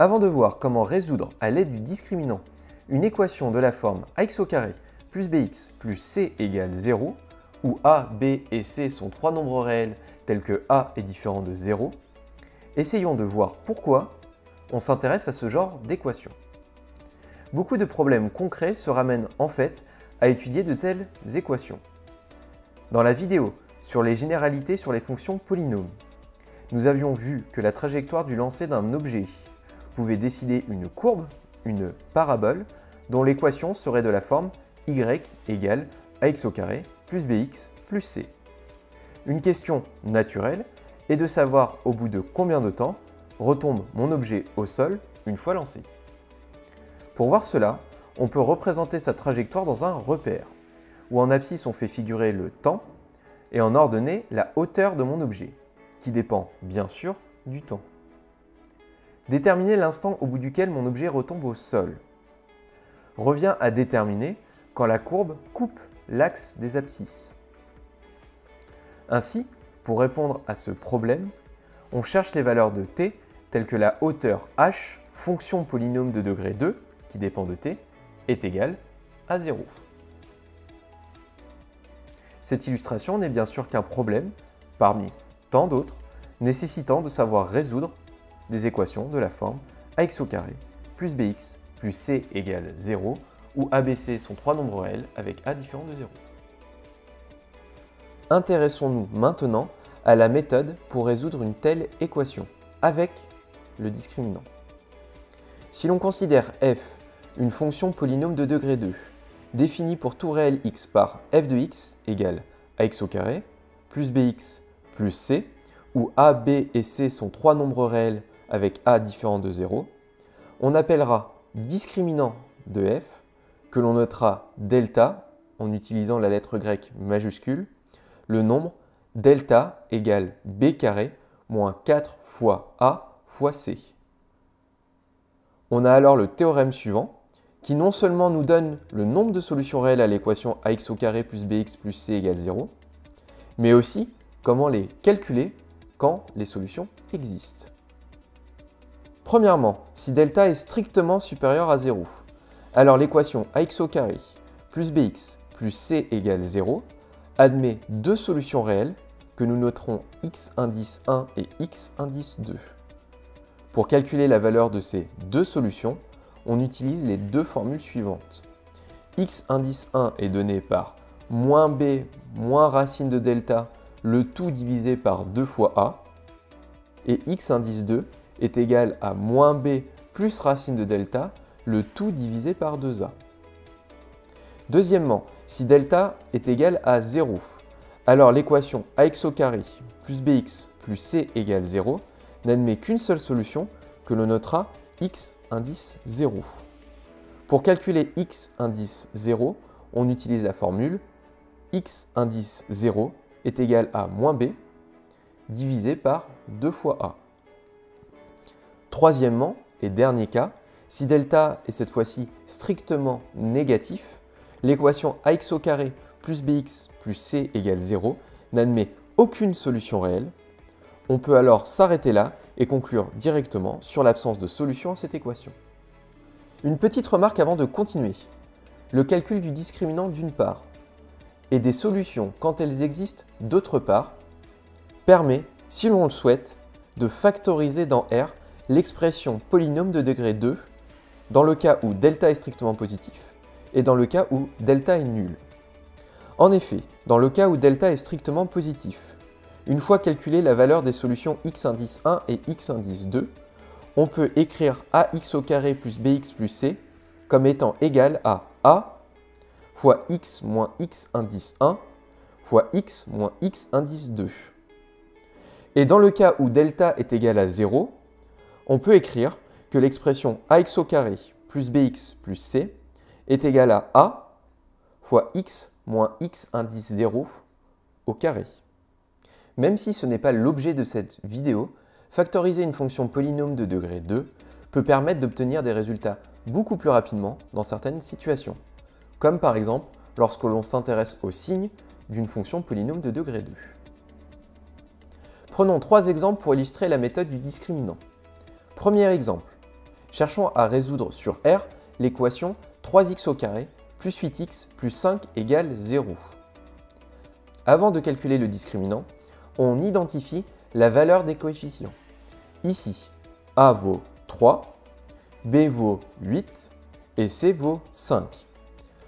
Avant de voir comment résoudre à l'aide du discriminant une équation de la forme ax au carré plus bx plus c égale 0, où a, b et c sont trois nombres réels tels que a est différent de 0, essayons de voir pourquoi on s'intéresse à ce genre d'équation. Beaucoup de problèmes concrets se ramènent en fait à étudier de telles équations. Dans la vidéo sur les généralités sur les fonctions polynômes, nous avions vu que la trajectoire du lancer d'un objet pouvait décider une courbe, une parabole, dont l'équation serait de la forme y égale ax au carré plus bx plus c. Une question naturelle est de savoir au bout de combien de temps retombe mon objet au sol une fois lancé. Pour voir cela, on peut représenter sa trajectoire dans un repère, où en abscisse on fait figurer le temps et en ordonnée la hauteur de mon objet, qui dépend bien sûr du temps. Déterminer l'instant au bout duquel mon objet retombe au sol revient à déterminer quand la courbe coupe l'axe des abscisses. Ainsi, pour répondre à ce problème, on cherche les valeurs de t telles que la hauteur h, fonction polynôme de degré 2, qui dépend de t, est égale à 0. Cette illustration n'est bien sûr qu'un problème, parmi tant d'autres, nécessitant de savoir résoudre des équations de la forme ax au carré plus bx plus c égale 0, où a, b, c sont trois nombres réels avec a différent de 0. Intéressons-nous maintenant à la méthode pour résoudre une telle équation, avec le discriminant. Si l'on considère f une fonction polynôme de degré 2, définie pour tout réel x par f de x égale ax au carré plus bx plus c, où a, b et c sont trois nombres réels avec a différent de 0, on appellera discriminant de f, que l'on notera delta en utilisant la lettre grecque majuscule, le nombre delta égale b carré moins 4 fois a fois c. On a alors le théorème suivant, qui non seulement nous donne le nombre de solutions réelles à l'équation ax au carré plus bx plus c égale 0, mais aussi comment les calculer quand les solutions existent. Premièrement, si delta est strictement supérieur à 0, alors l'équation ax au carré plus bx plus c égale 0 admet deux solutions réelles que nous noterons x indice 1 et x indice 2. Pour calculer la valeur de ces deux solutions, on utilise les deux formules suivantes. X indice 1 est donné par moins b moins racine de delta, le tout divisé par 2 fois a, et x indice 2 est égal à moins b plus racine de delta, le tout divisé par 2a. Deuxièmement, si delta est égal à 0, alors l'équation ax au carré plus bx plus c égale 0 n'admet qu'une seule solution que l'on notera x indice 0. Pour calculer x indice 0, on utilise la formule x indice 0 est égal à moins b divisé par 2 fois a. Troisièmement, et dernier cas, si delta est cette fois-ci strictement négatif, l'équation ax au carré plus bx plus c égale 0 n'admet aucune solution réelle. On peut alors s'arrêter là et conclure directement sur l'absence de solution à cette équation. Une petite remarque avant de continuer. Le calcul du discriminant d'une part et des solutions quand elles existent d'autre part permet, si l'on le souhaite, de factoriser dans R l'expression polynôme de degré 2 dans le cas où delta est strictement positif et dans le cas où delta est nul. En effet, dans le cas où delta est strictement positif, une fois calculée la valeur des solutions x indice 1 et x indice 2, on peut écrire ax au carré plus bx plus c comme étant égal à a fois x moins x indice 1 fois x moins x indice 2. Et dans le cas où delta est égal à 0, on peut écrire que l'expression ax au carré plus bx plus c est égale à a fois x moins x indice 0 au carré. Même si ce n'est pas l'objet de cette vidéo, factoriser une fonction polynôme de degré 2 peut permettre d'obtenir des résultats beaucoup plus rapidement dans certaines situations, comme par exemple lorsque l'on s'intéresse au signe d'une fonction polynôme de degré 2. Prenons trois exemples pour illustrer la méthode du discriminant. Premier exemple, Cherchons à résoudre sur R l'équation 3x au carré plus 8x plus 5 égale 0. Avant de calculer le discriminant, on identifie la valeur des coefficients. Ici, A vaut 3, B vaut 8 et C vaut 5.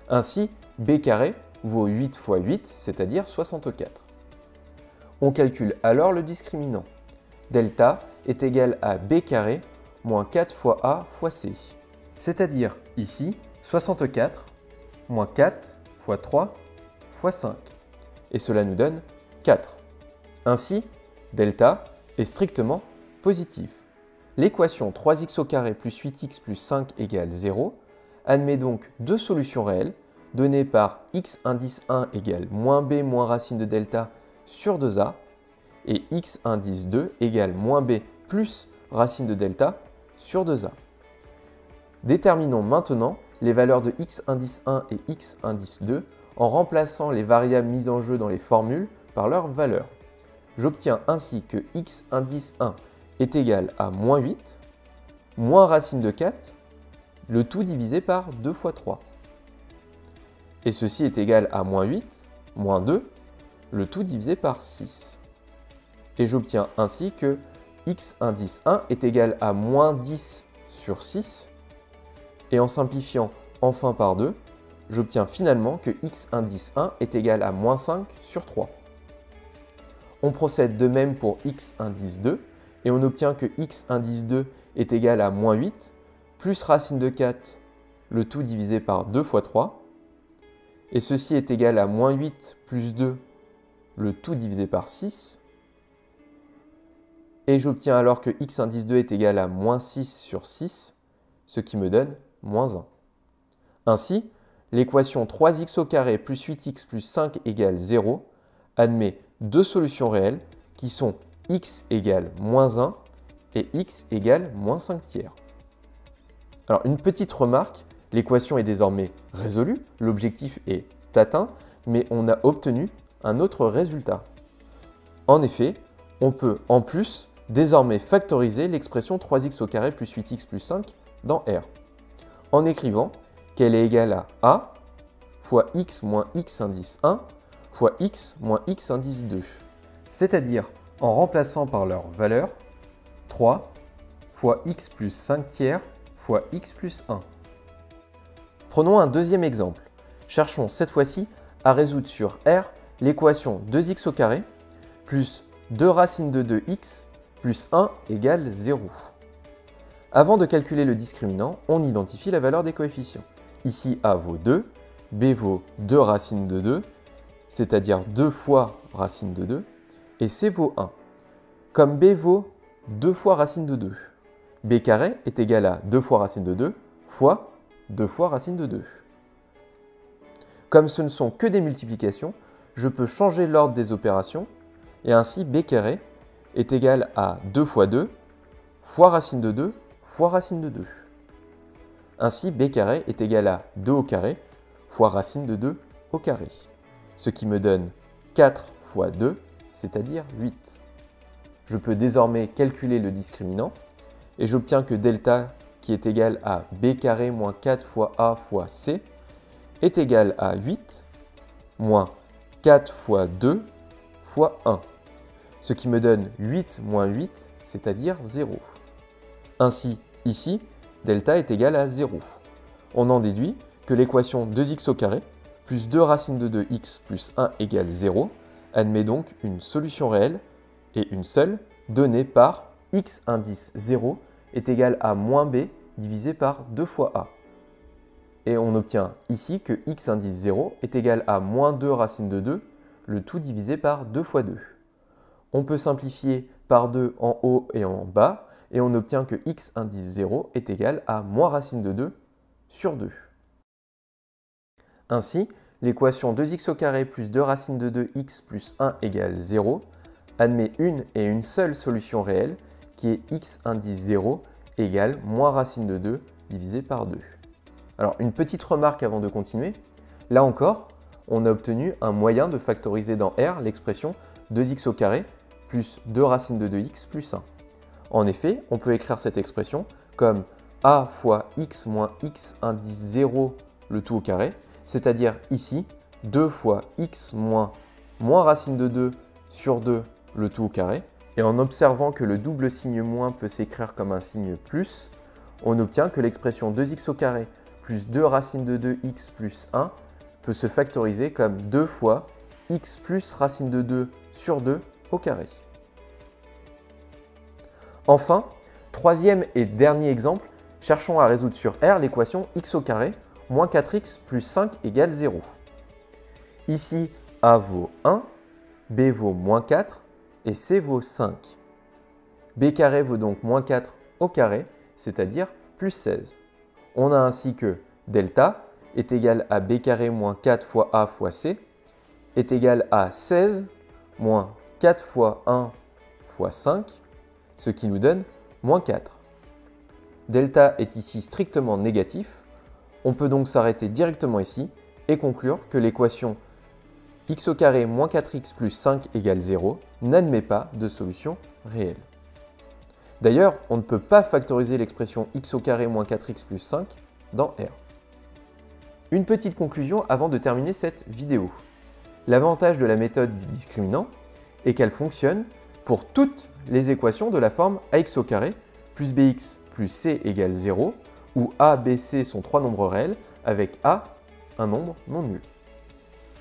Ainsi, B carré vaut 8 fois 8, c'est-à-dire 64. On calcule alors le discriminant. Delta est égal à B carré moins 4 fois A fois C. C'est-à-dire ici 64 moins 4 fois 3 fois 5. Et cela nous donne 4. Ainsi, delta est strictement positif. L'équation 3x au carré plus 8x plus 5 égale 0 admet donc deux solutions réelles données par x indice 1 égale moins b moins racine de delta sur 2a et x indice 2 égale moins b plus racine de delta sur 2a. Déterminons maintenant les valeurs de x indice 1 et x indice 2 en remplaçant les variables mises en jeu dans les formules par leurs valeurs. J'obtiens ainsi que x indice 1 est égal à moins 8, moins racine de 4, le tout divisé par 2 fois 3. Et ceci est égal à moins 8, moins 2, le tout divisé par 6. Et j'obtiens ainsi que x indice 1 est égal à moins 10 sur 6. Et en simplifiant enfin par 2, j'obtiens finalement que x indice 1 est égal à moins 5 sur 3. On procède de même pour x indice 2 et on obtient que x indice 2 est égal à moins 8 plus racine de 4, le tout divisé par 2 fois 3. Et ceci est égal à moins 8 plus 2, le tout divisé par 6. Et j'obtiens alors que x indice 2 est égal à moins 6 sur 6, ce qui me donne moins 1. Ainsi, l'équation 3x au carré plus 8x plus 5 égale 0 admet deux solutions réelles qui sont x égale moins 1 et x égale moins 5 tiers. Alors une petite remarque, l'équation est désormais résolue, l'objectif est atteint, mais on a obtenu un autre résultat. En effet, on peut en plus désormais factoriser l'expression 3x au carré plus 8x plus 5 dans R, en écrivant qu'elle est égale à A fois x moins x indice 1 fois x moins x indice 2. C'est-à-dire en remplaçant par leur valeur 3 fois x plus 5 tiers fois x plus 1. Prenons un deuxième exemple. Cherchons cette fois-ci à résoudre sur R l'équation 2x au carré plus 2 racines de 2x plus 1 égale 0. Avant de calculer le discriminant, on identifie la valeur des coefficients. Ici, A vaut 2, B vaut 2 racine de 2, c'est-à-dire 2 fois racine de 2, et C vaut 1. Comme B vaut 2 fois racine de 2, B carré est égal à 2 fois racine de 2 fois 2 fois racine de 2. Comme ce ne sont que des multiplications, je peux changer l'ordre des opérations, et ainsi B carré est égal à 2 fois 2 fois racine de 2 fois racine de 2. Ainsi, B carré est égal à 2 au carré fois racine de 2 au carré, ce qui me donne 4 fois 2, c'est-à-dire 8. Je peux désormais calculer le discriminant et j'obtiens que delta, qui est égal à B carré moins 4 fois A fois C, est égal à 8 moins 4 fois 2 fois 1, ce qui me donne 8 moins 8, c'est-à-dire 0. Ainsi, ici, delta est égal à 0. On en déduit que l'équation 2x au carré plus 2 racines de 2x plus 1 égale 0 admet donc une solution réelle et une seule donnée par x indice 0 est égal à moins b divisé par 2 fois a. Et on obtient ici que x indice 0 est égal à moins 2 racine de 2, le tout divisé par 2 fois 2. On peut simplifier par 2 en haut et en bas, et on obtient que x indice 0 est égal à moins racine de 2 sur 2. Ainsi, l'équation 2x au carré plus 2 racines de 2x plus 1 égale 0 admet une et une seule solution réelle qui est x indice 0 égale moins racine de 2 divisé par 2. Alors une petite remarque avant de continuer. Là encore, on a obtenu un moyen de factoriser dans R l'expression 2x au carré plus 2 racines de 2x plus 1. En effet, on peut écrire cette expression comme a fois x moins x indice 0 le tout au carré, c'est-à-dire ici 2 fois x moins racine de 2 sur 2 le tout au carré. Et en observant que le double signe moins peut s'écrire comme un signe plus, on obtient que l'expression 2x au carré plus 2 racine de 2x plus 1 peut se factoriser comme 2 fois x plus racine de 2 sur 2 au carré. Enfin, troisième et dernier exemple, cherchons à résoudre sur R l'équation x au carré moins 4x plus 5 égale 0. Ici, A vaut 1, B vaut moins 4 et C vaut 5. B carré vaut donc moins 4 au carré, c'est-à-dire plus 16. On a ainsi que delta est égal à B carré moins 4 fois A fois C est égal à 16 moins 4 fois 1 fois 5, ce qui nous donne moins 4. Delta est ici strictement négatif. On peut donc s'arrêter directement ici et conclure que l'équation x au carré moins 4x plus 5 égale 0 n'admet pas de solution réelle. D'ailleurs, on ne peut pas factoriser l'expression x au carré moins 4x plus 5 dans R. Une petite conclusion avant de terminer cette vidéo. L'avantage de la méthode du discriminant est qu'elle fonctionne pour toutes les équations de la forme ax au carré plus bx plus c égale 0, où a, b, c sont trois nombres réels, avec a un nombre non nul.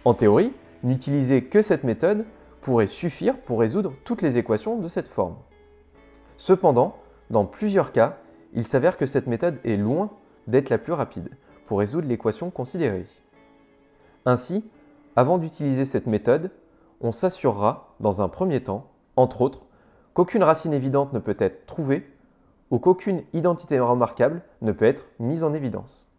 En théorie, n'utiliser que cette méthode pourrait suffire pour résoudre toutes les équations de cette forme. Cependant, dans plusieurs cas, il s'avère que cette méthode est loin d'être la plus rapide pour résoudre l'équation considérée. Ainsi, avant d'utiliser cette méthode, on s'assurera, dans un premier temps, entre autres, qu'aucune racine évidente ne peut être trouvée ou qu'aucune identité remarquable ne peut être mise en évidence.